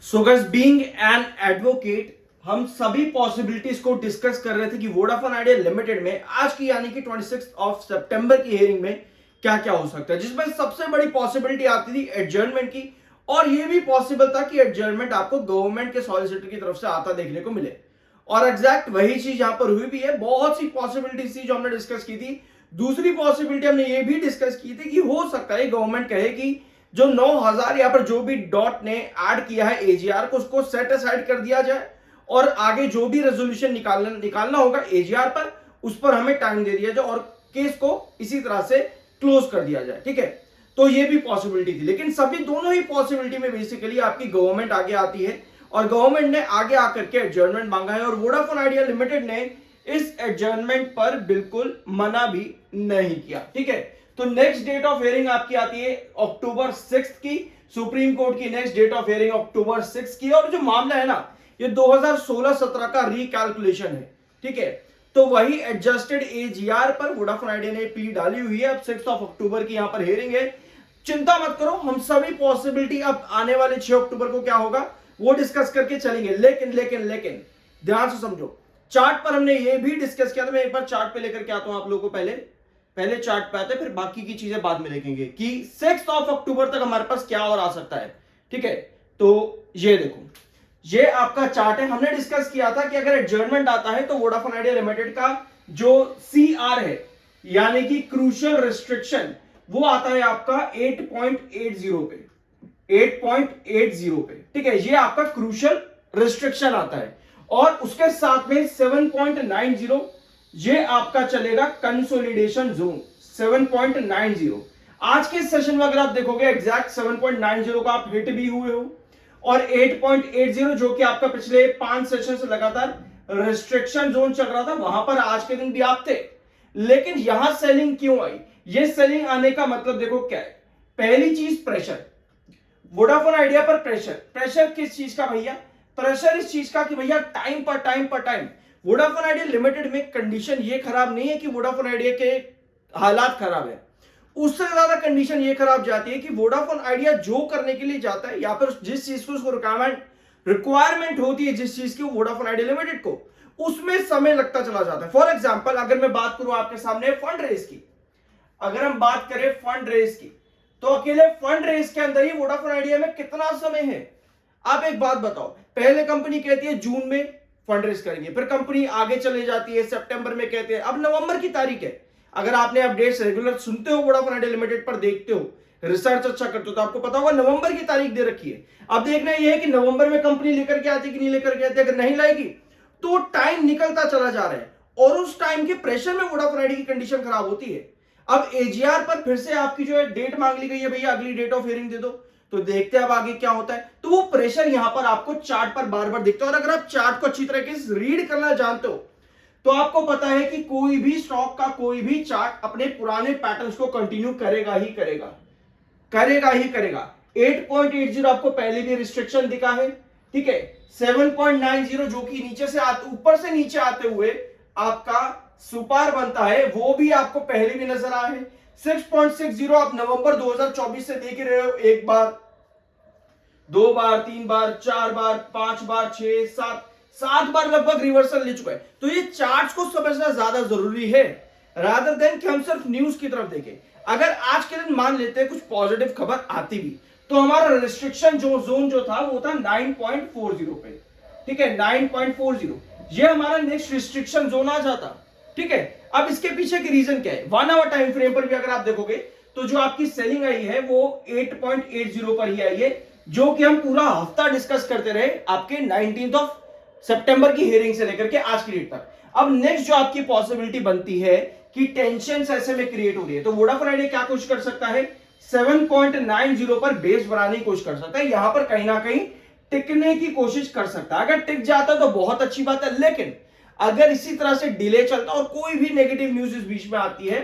So guys, being an advocate, हम सभी possibilities को डिस्कस कर रहे थे कि वोडाफोन आइडिया लिमिटेड में आज की यानी कि 26 सितंबर की हियरिंग में क्या क्या हो सकता है, जिसमें सबसे बड़ी पॉसिबिलिटी आती थी एडजर्नमेंट की। और यह भी पॉसिबल था कि एडजर्नमेंट आपको गवर्नमेंट के सॉलिसिटर की तरफ से आता देखने को मिले। और एग्जैक्ट वही चीज यहां पर हुई भी है। बहुत सी पॉसिबिलिटीज थी जो हमने डिस्कस की थी। दूसरी पॉसिबिलिटी हमने ये भी डिस्कस की थी कि हो सकता है गवर्नमेंट कहे कि जो 9000 यहाँ पर जो भी डॉट ने ऐड किया है एजीआर को, उसको सेट असाइड कर दिया जाए और आगे जो भी रेजोल्यूशन निकालना होगा एजीआर पर, उस पर हमें टाइम दे दिया जाए और केस को इसी तरह से क्लोज कर दिया जाए। ठीक है, तो ये भी पॉसिबिलिटी थी। लेकिन सभी दोनों ही पॉसिबिलिटी में बेसिकली आपकी गवर्नमेंट आगे आती है और गवर्नमेंट ने आगे आकर के एडजर्नमेंट मांगा है और वोडाफोन आइडिया लिमिटेड ने इस एडजर्नमेंट पर बिल्कुल मना भी नहीं किया। ठीक है, तो नेक्स्ट डेट ऑफ हियरिंग आपकी आती है अक्टूबर 6 की। सुप्रीम कोर्ट की नेक्स्ट डेट ऑफ हियरिंग अक्टूबर 6 की। और जो मामला है ना, ये 2016-17 का रिकैलकुलेशन है। ठीक है, तो वही एडजस्टेड एजीआर पर वोडाफोन आइडिया ने प्ली डाली हुई है। अब 6 अक्टूबर की यहां पर हियरिंग है। चिंता मत करो, हम सभी पॉसिबिलिटी अब आने वाले 6 अक्टूबर को क्या होगा वो डिस्कस करके चलेंगे। लेकिन लेकिन लेकिन ध्यान से समझो, चार्ट पर हमने ये भी डिस्कस किया था। मैं एक बार चार्ट पे लेकर के आता हूं आप लोगों को। पहले चार्ट पे आते हैं, फिर बाकी की चीजें बाद में देखेंगे कि 6 अक्टूबर तक हमारे पास क्या और आ सकता है। ठीक है, तो ये देखो, ये आपका चार्ट है। हमने डिस्कस किया था कि अगर एडजर्नमेंट आता है तो वोडाफोन आइडिया लिमिटेड का जो सीआर है यानी कि क्रूशियल रिस्ट्रिक्शन, वो आता है आपका 8.80 पे। 8.80 पे। ठीक है, ये आपका क्रूशियल रिस्ट्रिक्शन आता है। और उसके साथ में 7.90 ये आपका चलेगा कंसोलिडेशन जोन। 7.90 आज के सेशन में अगर आप देखोगे एग्जैक्ट 7.90 का आप हिट भी हुए हो। और 8.80 जो कि आपका पिछले 5 सेशन से लगातार रिस्ट्रिक्शन जोन चल रहा था, वहां पर आज के दिन भी आप थे। लेकिन यहां सेलिंग क्यों आई? ये सेलिंग आने का मतलब देखो क्या है। पहली चीज प्रेशर, वोडाफोन आइडिया पर प्रेशर किस चीज का भैया? प्रेशर इस चीज का कि भैया टाइम पर टाइम वोडाफोन आइडिया लिमिटेड में कंडीशन ये खराब नहीं है कि वोडाफोन आइडिया के हालात खराब है। उससे ज्यादा कंडीशन ये खराब जाती है कि वोडाफोन आइडिया जो करने के लिए जाता है या फिर जिस चीज को उसको रिक्वायरमेंट होती है, जिस चीज की वोडाफोन आइडिया लिमिटेड को, उसमें समय लगता चला जाता है। फॉर एग्जाम्पल अगर मैं बात करूं आपके सामने फंड रेज की, अगर हम बात करें फंड रेज की, तो अकेले फंड रेज के अंदर ही वोडाफोन आइडिया में कितना समय है? आप एक बात बताओ, पहले कंपनी कहती है जून में फंड रेज करेंगे, फिर कंपनी आगे चले जाती है, सितंबर में कहते हैं, अब नवंबर की तारीख है। अगर आपने अपडेट्स रेगुलर सुनते हो, वोडाफोन आइडिया लिमिटेड पर देखते हो, रिसर्च अच्छा करते हो, तो आपको पता होगा नवंबर की तारीख दे रखी है। अब देखना यह है कि नवंबर में कंपनी लेकर के आती कि नहीं लेकर के आती। अगर नहीं लाएगी तो टाइम निकलता चला जा रहा है और उस टाइम के प्रेशर में वोडाफोन आइडिया की कंडीशन खराब होती है। अब एजीआर पर फिर से आपकी जो है डेट मांग ली गई है, भैया अगली डेट ऑफ हियरिंग दे दो। तो देखते हैं अब आगे क्या होता है। तो वो प्रेशर यहां पर आपको चार्ट पर बार बार दिखता है। और अगर आप चार्ट को अच्छी तरीके से रीड करना जानते हो तो आपको पता है कि कोई भी स्टॉक का कोई भी चार्ट अपने पुराने पैटर्न्स को कंटिन्यू करेगा ही करेगा। 8.80 आपको पहले भी रिस्ट्रिक्शन दिखा है। ठीक है, 7.90 जो कि नीचे से ऊपर से नीचे आते हुए आपका सुपार बनता है, वो भी आपको पहले भी नजर आया है। 6.60 आप नवंबर 2024 से देख रहे हो। एक बार, 2 बार, 3 बार, 4 बार, 5 बार, 6, 7 बार लगभग रिवर्सल ले चुका है। तो ये चार्ट्स को समझना ज्यादा जरूरी है रादर देन कि हम सिर्फ न्यूज की तरफ देखें। अगर आज के दिन मान लेते हैं कुछ पॉजिटिव खबर आती भी, तो हमारा रिस्ट्रिक्शन जोन जो था वो था 9.40 पे। ठीक है, 9.40 ये हमारा नेक्स्ट रिस्ट्रिक्शन जोन आ जाता। ठीक है, अब इसके पीछे की रीजन क्या है? 1 आवर टाइम फ्रेम पर भी अगर आप देखोगे तो जो आपकी सेलिंग आई है वो 8.80 पर ही आई है, जो कि हम पूरा हफ्ता डिस्कस करते रहे आपके 19 सितंबर की हियरिंग से लेकर के आज की डेट तक। अब नेक्स्ट जो आपकी पॉसिबिलिटी बनती है कि टेंशन ऐसे में क्रिएट हो रही है, तो वोडाफोन आइडिया क्या कोशिश कर सकता है? 7.90 पर बेस बनाने की कोशिश कर सकता है। यहां पर कहीं ना कहीं टिकने की कोशिश कर सकता है। अगर टिक जाता है तो बहुत अच्छी बात है, लेकिन अगर इसी तरह से डिले चलता और कोई भी नेगेटिव न्यूज इस बीच में आती है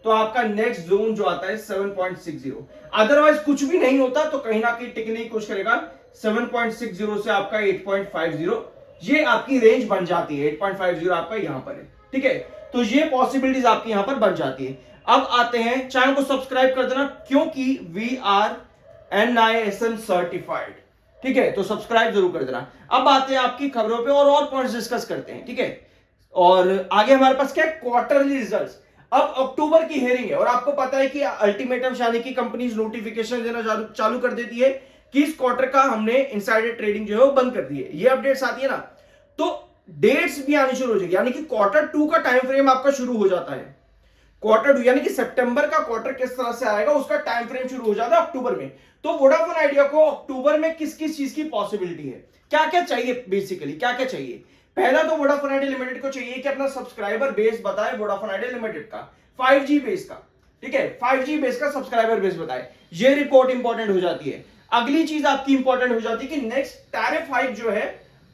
तो आपका नेक्स्ट जोन जो आता है 7.60। अदरवाइज कुछ भी नहीं होता तो कहीं ना कहीं टिकने की कोशिश करेगा। 7.60 से आपका 8.50 ये आपकी रेंज बन जाती है। 8.50 आपका यहां पर है। ठीक है, तो ये पॉसिबिलिटीज आपकी यहां पर बन जाती है। अब आते हैं, चैनल को सब्सक्राइब कर देना क्योंकि वी आर NISM सर्टिफाइड। ठीक है, तो सब्सक्राइब जरूर कर देना। अब आते हैं आपकी खबरों पे और पॉइंट्स डिस्कस करते हैं, ठीक है। और आगे हमारे पास क्या है, क्वार्टरली रिजल्ट्स। अब अक्टूबर की हेयरिंग है और आपको पता है कि अल्टीमेटम यानी कि कंपनीज नोटिफिकेशन देना चालू कर देती है कि इस क्वार्टर का हमने इनसाइडर ट्रेडिंग जो है वो बंद कर दी है। ये अपडेट्स आती है ना, तो डेट्स भी आनी शुरू हो जाएगी, यानी कि क्वार्टर 2 का टाइम फ्रेम आपका शुरू हो जाता है। क्वार्टर 2 यानी कि सितंबर का क्वार्टर किस तरह से आएगा उसका टाइम फ्रेम शुरू हो जाता है अक्टूबर में। तो वोडाफोन आइडिया को अक्टूबर में किस किस चीज की पॉसिबिलिटी है, क्या क्या चाहिए, बेसिकली क्या क्या चाहिए। पहला तो वोडाफोन आइडिया लिमिटेड को चाहिए कि अपना सब्सक्राइबर बेस बताए वोडाफोन आइडिया लिमिटेड का 5G बेस का, ठीक है, 5G बेस का सब्सक्राइबर बेस बताए। ये रिपोर्ट इंपॉर्टेंट हो जाती है। अगली चीज आपकी इंपॉर्टेंट हो जाती है कि नेक्स्ट टैरिफ हाइक जो है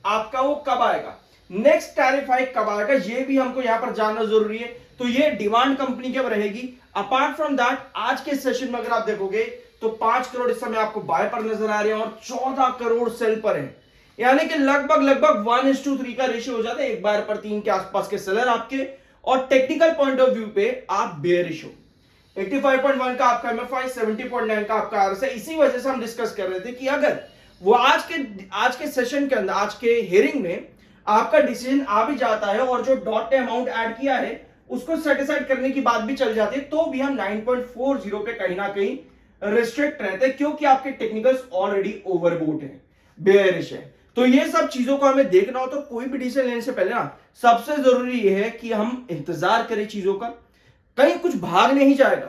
आपका वो कब आएगा, नेक्स्ट टैरिफ हाइक कब आएगा, ये भी हमको यहां पर जानना जरूरी है। तो ये डिमांड कंपनी के रहेगी। अपार्ट फ्रॉम दैट आज के सेशन में अगर आप देखोगे तो 5 करोड़ इस समय आपको बाय पर नजर आ रहे हैं और 14 करोड़ सेल पर है, यानी कि लगभग 1:3 का रेशियो हो जाता है, 1 बार पर 3 के आसपास के सेलर आपके। और टेक्निकल पॉइंट ऑफ व्यू पे आप बेयरिश हो। 85.1 का आपका एमएफआई, 70.9 का आपका आरएसआई। इसी वजह से हम डिस्कस कर रहे थे कि अगर वो आज के सेशन के अंदर, आज के हियरिंग में आपका डिसीजन आ भी जाता है और जो डॉट ने अमाउंट ऐड किया है उसको सेटिस्फाइड करने की बात भी चल जाती है, तो भी हम 9.40 पे कहीं ना कहीं रिस्ट्रिक्ट रहते हैं, क्योंकि आपके टेक्निकल्स ऑलरेडी ओवरबोट है, बेयरिश है। तो ये सब चीजों को हमें देखना हो तो कोई भी डिसीजन लेने से पहले ना सबसे जरूरी ये है कि हम इंतजार करें चीजों का। कहीं कुछ भाग नहीं जाएगा,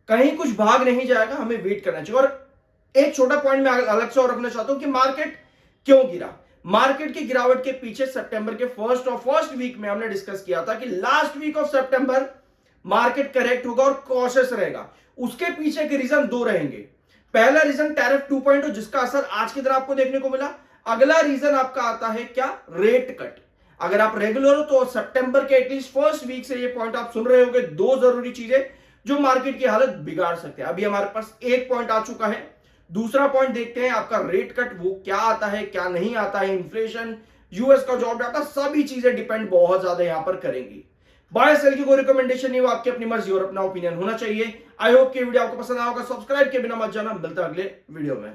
कहीं कुछ भाग नहीं जाएगा, हमें वेट करना चाहिए। और एक छोटा पॉइंट मैं अलग से और रखना चाहता हूं कि मार्केट क्यों गिरा। मार्केट की गिरावट के पीछे सितंबर के फर्स्ट वीक में हमने डिस्कस किया था कि लास्ट वीक ऑफ सितंबर मार्केट करेक्ट होगा और कॉशियस रहेगा। उसके पीछे के रीजन दो रहेंगे। पहला रीजन टैरिफ 2.0 जिसका असर आज की तरह आपको देखने को मिला। अगला रीजन आपका आता है क्या, रेट कट। अगर आप रेगुलर हो तो सितंबर के एटलीस्ट फर्स्ट वीक से ये पॉइंट आप सुन रहे होंगे, दो जरूरी चीजें जो मार्केट की हालत बिगाड़ सकते हैं। अभी हमारे पास एक पॉइंट आ चुका है, दूसरा पॉइंट देखते हैं आपका रेट कट, वो क्या आता है क्या नहीं आता है, इन्फ्लेशन, यूएस का जॉब डाटा, सभी चीजें डिपेंड बहुत ज्यादा यहां पर करेंगी। बाय सेल की कोई रिकमेंडेशन नहीं, वो आपकी अपनी मर्जी और अपना ओपिनियन होना चाहिए। आई होप कि वीडियो आपको पसंद आया होगा। सब्सक्राइब के बिना मत जाना, मिलता है अगले वीडियो में।